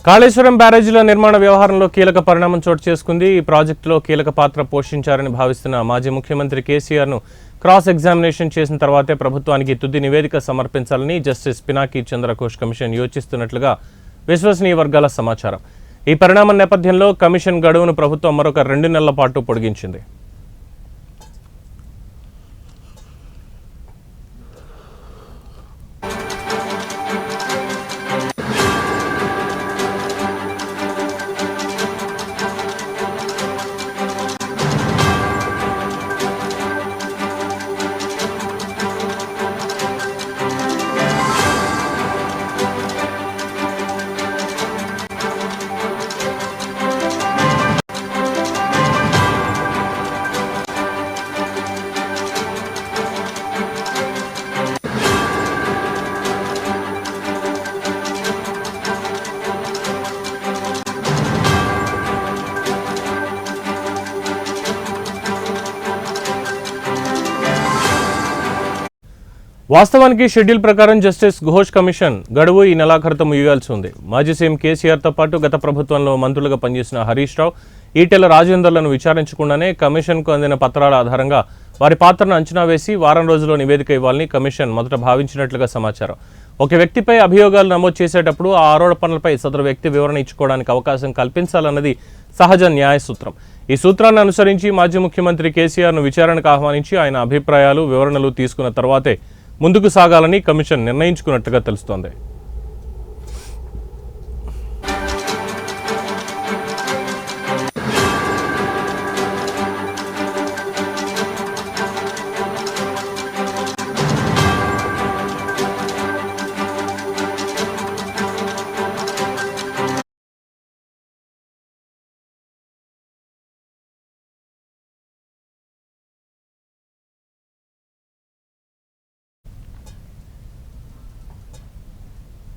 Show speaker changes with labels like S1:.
S1: కాళేశ్వరం బ్యారేజీల నిర్మాణ వ్యవహారంలో కీలక పరిణామం చోటు చేసుకుంది. ఈ ప్రాజెక్టులో కీలక పాత్ర పోషించారని భావిస్తున్న మాజీ ముఖ్యమంత్రి కేసీఆర్ను క్రాస్ ఎగ్జామినేషన్ చేసిన తర్వాతే ప్రభుత్వానికి తుది నివేదిక సమర్పించాలని జస్టిస్ పినాకి చంద్రఘోష్ కమిషన్ యోచిస్తున్నట్లుగా విశ్వసనీయ వర్గాల సమాచారం. ఈ పరిణామం నేపథ్యంలో కమిషన్ గడువును ప్రభుత్వం మరొక 2 నెలల పాటు పొడిగించింది. వాస్తవానికి షెడ్యూల్ ప్రకారం జస్టిస్ ఘోష్ కమిషన్ గడువు ఈ నెలాఖరుతో ముగియాల్సి ఉంది. మాజీ సీఎం కేసీఆర్తో పాటు గత ప్రభుత్వంలో మంత్రులుగా పనిచేసిన హరీష్ రావు, ఈటెల రాజేందర్లను విచారించకుండానే కమిషన్కు అందిన పత్రాల ఆధారంగా వారి పాత్రను అంచనా వేసి వారం రోజుల్లో నివేదిక ఇవ్వాలని కమిషన్ మొదట భావించినట్లుగా సమాచారం. ఒక వ్యక్తిపై అభియోగాలు నమోదు చేసేటప్పుడు ఆ ఆరోపణలపై సదరు వ్యక్తి వివరణ ఇచ్చుకోవడానికి అవకాశం కల్పించాలన్నది సహజ న్యాయ సూత్రం. ఈ సూత్రాన్ని అనుసరించి మాజీ ముఖ్యమంత్రి కేసీఆర్ను విచారణకు ఆహ్వానించి ఆయన అభిప్రాయాలు, వివరణలు తీసుకున్న తర్వాతే ముందుకు సాగాలని కమిషన్ నిర్ణయించుకున్నట్టుగా తెలుస్తోంది.